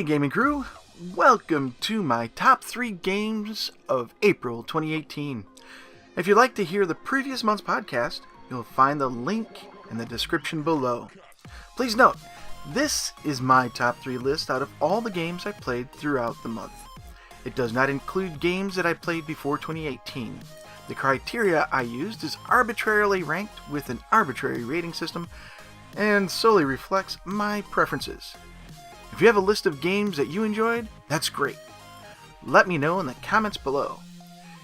Hey gaming crew, welcome to my top 3 games of April 2018. If you'd like to hear the previous month's podcast, you'll find the link in the description below. Please note, this is my top 3 list out of all the games I played throughout the month. It does not include games that I played before 2018. The criteria I used is arbitrarily ranked with an arbitrary rating system and solely reflects my preferences. If you have a list of games that you enjoyed, that's great. Let me know in the comments below.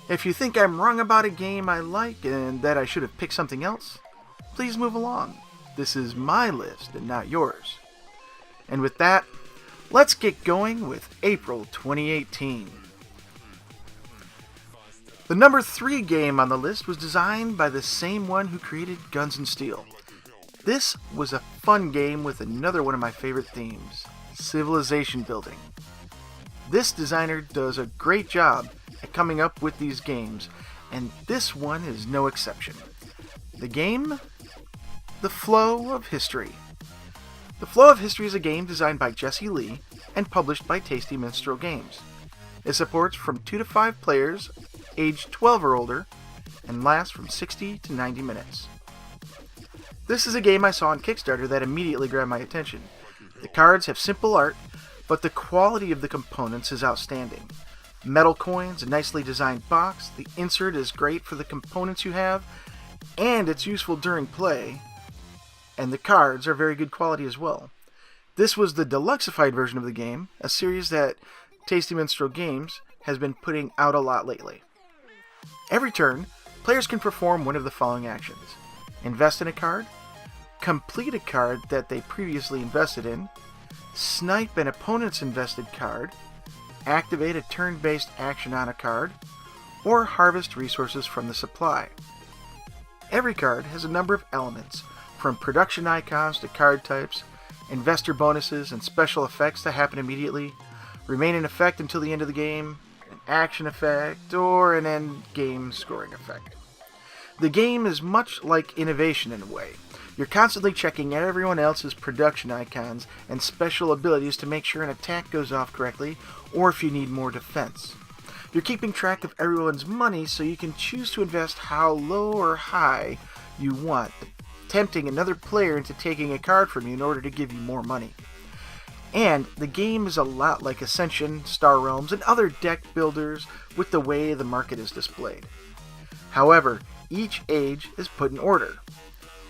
If you think I'm wrong about a game I like and that I should have picked something else, please move along. This is my list and not yours. And with that, let's get going with April 2018. The number 3 game on the list was designed by the same one who created Guns N' Steel. This was a fun game with another one of my favorite themes, civilization building. This designer does a great job at coming up with these games, and this one is no exception. The game? The Flow of History. The Flow of History is a game designed by Jesse Lee and published by Tasty Minstrel Games. It supports from 2 to 5 players, aged 12 or older, and lasts from 60 to 90 minutes. This is a game I saw on Kickstarter that immediately grabbed my attention. The cards have simple art, but the quality of the components is outstanding. Metal coins, a nicely designed box, the insert is great for the components you have, and it's useful during play, and the cards are very good quality as well. This was the deluxeified version of the game, a series that Tasty Minstrel Games has been putting out a lot lately. Every turn, players can perform one of the following actions: invest in a card, complete a card that they previously invested in, snipe an opponent's invested card, activate a turn-based action on a card, or harvest resources from the supply. Every card has a number of elements, from production icons to card types, investor bonuses and special effects that happen immediately, remain in effect until the end of the game, an action effect, or an end game scoring effect. The game is much like innovation in a way. You're constantly checking everyone else's production icons and special abilities to make sure an attack goes off correctly, or if you need more defense. You're keeping track of everyone's money so you can choose to invest how low or high you want, tempting another player into taking a card from you in order to give you more money. And the game is a lot like Ascension, Star Realms, and other deck builders with the way the market is displayed. However, each age is put in order.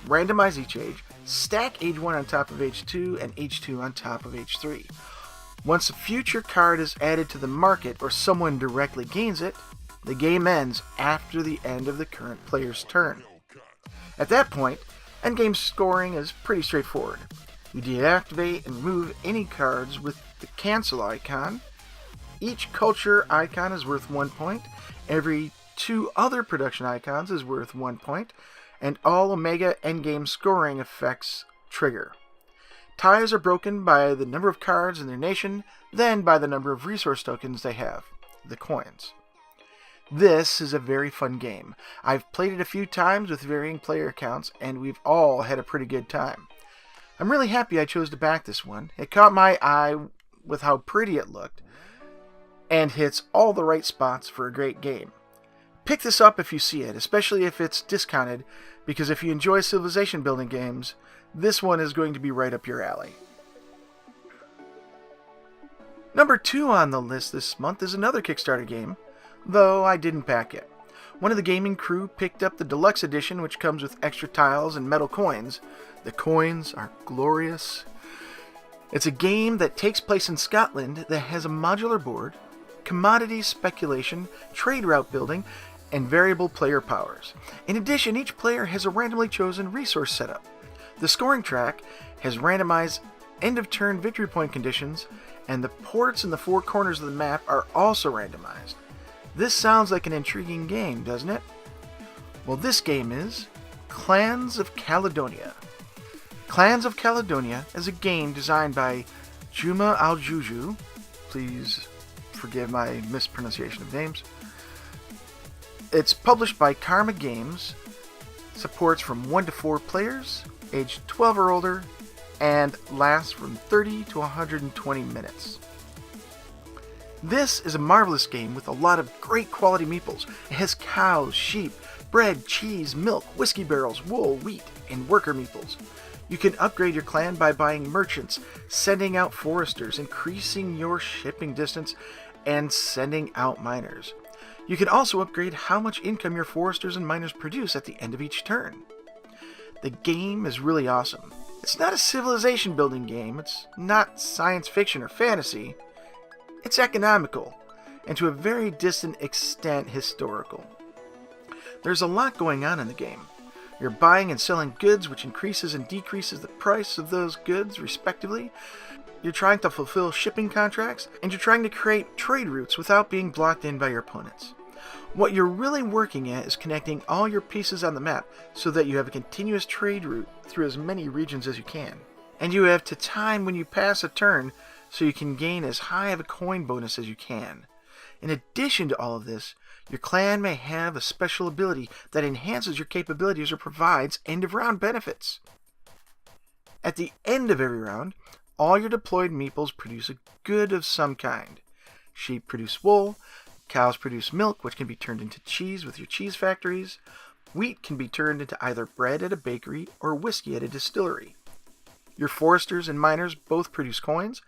Randomize each age, stack age 1 on top of age 2 and age 2 on top of age 3. Once a future card is added to the market or someone directly gains it, the game ends after the end of the current player's turn. At that point, endgame scoring is pretty straightforward. You deactivate and remove any cards with the cancel icon. Each culture icon is worth 1 point. Every 2 other production icons is worth 1 point. And all Omega endgame scoring effects trigger. Ties are broken by the number of cards in their nation, then by the number of resource tokens they have, the coins. This is a very fun game. I've played it a few times with varying player counts, and we've all had a pretty good time. I'm really happy I chose to back this one. It caught my eye with how pretty it looked, and hits all the right spots for a great game. Pick this up if you see it, especially if it's discounted, because if you enjoy civilization building games, this one is going to be right up your alley. Number 2 on the list this month is another Kickstarter game, though I didn't back it. One of the gaming crew picked up the deluxe edition, which comes with extra tiles and metal coins. The coins are glorious. It's a game that takes place in Scotland that has a modular board, commodity speculation, trade route building, and variable player powers. In addition, each player has a randomly chosen resource setup. The scoring track has randomized end-of-turn victory point conditions, and the ports in the 4 corners of the map are also randomized. This sounds like an intriguing game, doesn't it? Well, this game is Clans of Caledonia. Clans of Caledonia is a game designed by Juma Aljuju. Please forgive my mispronunciation of names. It's published by Karma Games, supports from 1 to 4 players, aged 12 or older, and lasts from 30 to 120 minutes. This is a marvelous game with a lot of great quality meeples. It has cows, sheep, bread, cheese, milk, whiskey barrels, wool, wheat, and worker meeples. You can upgrade your clan by buying merchants, sending out foresters, increasing your shipping distance, and sending out miners. You can also upgrade how much income your foresters and miners produce at the end of each turn. The game is really awesome. It's not a civilization building game, it's not science fiction or fantasy. It's economical, and to a very distant extent historical. There's a lot going on in the game. You're buying and selling goods, which increases and decreases the price of those goods, respectively. You're trying to fulfill shipping contracts, and you're trying to create trade routes without being blocked in by your opponents. What you're really working at is connecting all your pieces on the map so that you have a continuous trade route through as many regions as you can. And you have to time when you pass a turn so you can gain as high of a coin bonus as you can. In addition to all of this, your clan may have a special ability that enhances your capabilities or provides end-of-round benefits. At the end of every round, all your deployed meeples produce a good of some kind. Sheep produce wool, cows produce milk, which can be turned into cheese with your cheese factories. Wheat can be turned into either bread at a bakery or whiskey at a distillery. Your foresters and miners both produce coins,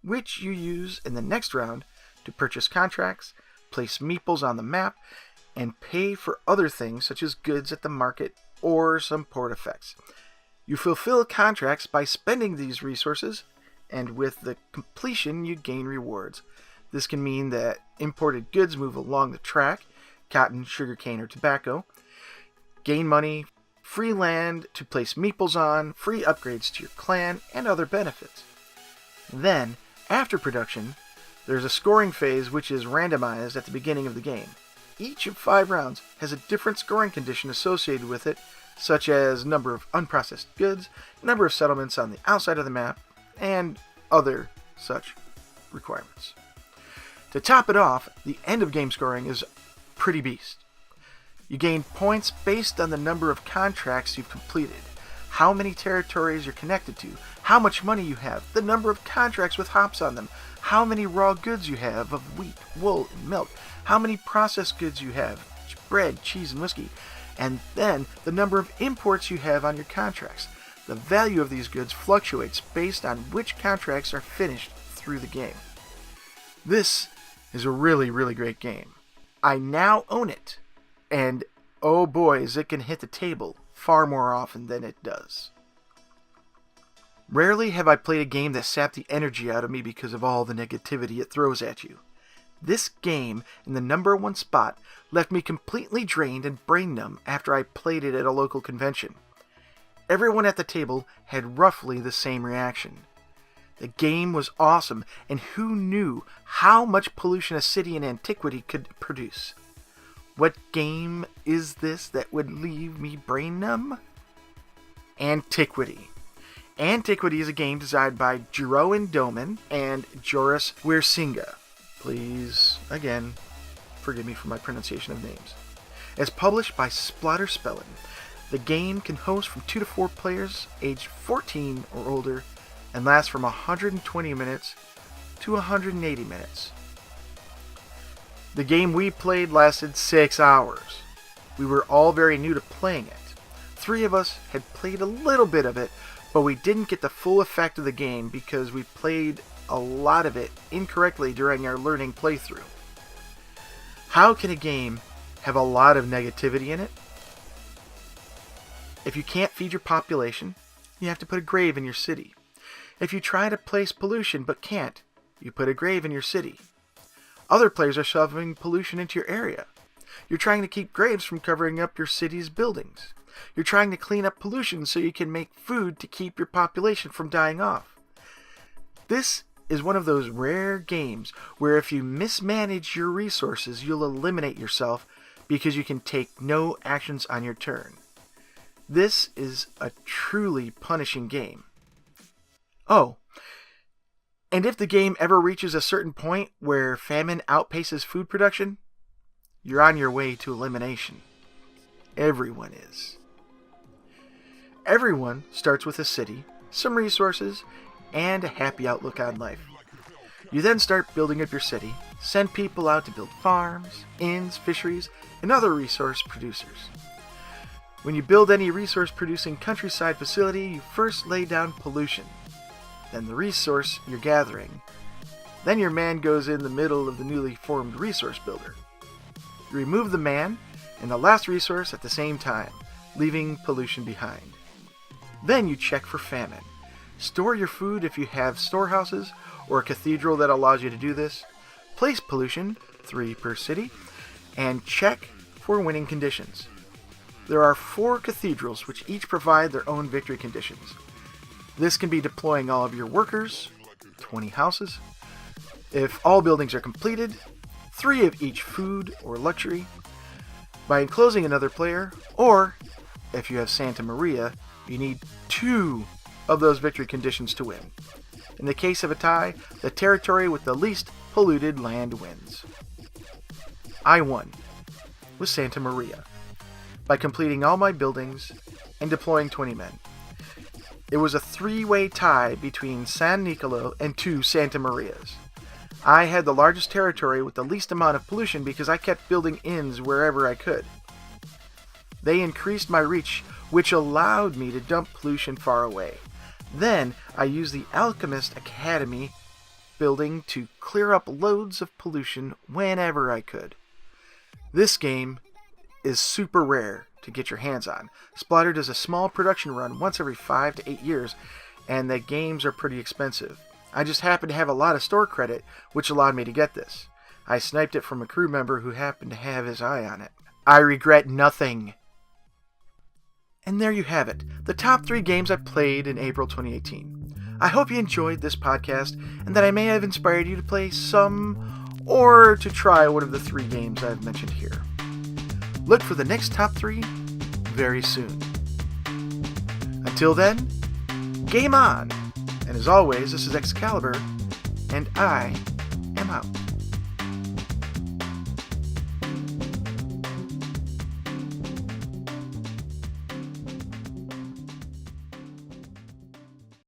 which you use in the next round to purchase contracts, place meeples on the map, and pay for other things such as goods at the market or some port effects. You fulfill contracts by spending these resources, and with the completion you gain rewards. This can mean that imported goods move along the track, cotton, sugarcane, or tobacco, gain money, free land to place meeples on, free upgrades to your clan, and other benefits. Then, after production, there's a scoring phase which is randomized at the beginning of the game. Each of 5 rounds has a different scoring condition associated with it, such as number of unprocessed goods, number of settlements on the outside of the map, and other such requirements. To top it off, the end of game scoring is pretty beast. You gain points based on the number of contracts you've completed, how many territories you're connected to, how much money you have, the number of contracts with hops on them, how many raw goods you have of wheat, wool, and milk, how many processed goods you have, bread, cheese, and whiskey, and then the number of imports you have on your contracts. The value of these goods fluctuates based on which contracts are finished through the game. This is a really, really great game. I now own it, and oh boy, is it can hit the table far more often than it does. Rarely have I played a game that sapped the energy out of me because of all the negativity it throws at you. This game, in the number 1 spot, left me completely drained and brain numb after I played it at a local convention. Everyone at the table had roughly the same reaction. The game was awesome, and who knew how much pollution a city in antiquity could produce? What game is this that would leave me brain numb? Antiquity. Antiquity is a game designed by Jeroen Domen and Joris Weersinga. Please, again, forgive me for my pronunciation of names. As published by Splotter Spellen, the game can host from 2 to 4 players aged 14 or older and lasts from 120 minutes to 180 minutes. The game we played lasted 6 hours. We were all very new to playing it. 3 of us had played a little bit of it, but we didn't get the full effect of the game because we played a lot of it incorrectly during our learning playthrough. How can a game have a lot of negativity in it? If you can't feed your population, you have to put a grave in your city. If you try to place pollution but can't, you put a grave in your city. Other players are shoveling pollution into your area. You're trying to keep graves from covering up your city's buildings. You're trying to clean up pollution so you can make food to keep your population from dying off. This is one of those rare games where if you mismanage your resources, you'll eliminate yourself because you can take no actions on your turn. This is a truly punishing game. Oh, and if the game ever reaches a certain point where famine outpaces food production, you're on your way to elimination. Everyone is. Everyone starts with a city, some resources, and a happy outlook on life. You then start building up your city, send people out to build farms, inns, fisheries, and other resource producers. When you build any resource-producing countryside facility, you first lay down pollution, then the resource you're gathering. Then your man goes in the middle of the newly formed resource builder. You remove the man and the last resource at the same time, leaving pollution behind. Then you check for famine. Store your food if you have storehouses or a cathedral that allows you to do this. Place pollution, 3 per city, and check for winning conditions. There are 4 cathedrals which each provide their own victory conditions. This can be deploying all of your workers, 20 houses. If all buildings are completed, 3 of each food or luxury, by enclosing another player, or, if you have Santa Maria, you need 2 of those victory conditions to win. In the case of a tie, the territory with the least polluted land wins. I won with Santa Maria by completing all my buildings and deploying 20 men. It was a 3-way tie between San Nicolo and 2 Santa Marias. I had the largest territory with the least amount of pollution because I kept building inns wherever I could. They increased my reach, which allowed me to dump pollution far away. Then I used the Alchemist Academy building to clear up loads of pollution whenever I could. This game is super rare to get your hands on. Splatter does a small production run once every 5 to 8 years, and the games are pretty expensive. I just happened to have a lot of store credit, which allowed me to get this. I sniped it from a crew member who happened to have his eye on it. I regret nothing. And there you have it, the top 3 games I played in April 2018. I hope you enjoyed this podcast and that I may have inspired you to play some or to try one of the 3 games I've mentioned here. Look for the next top 3 very soon. Until then, game on! And as always, this is Excalibur, and I am out.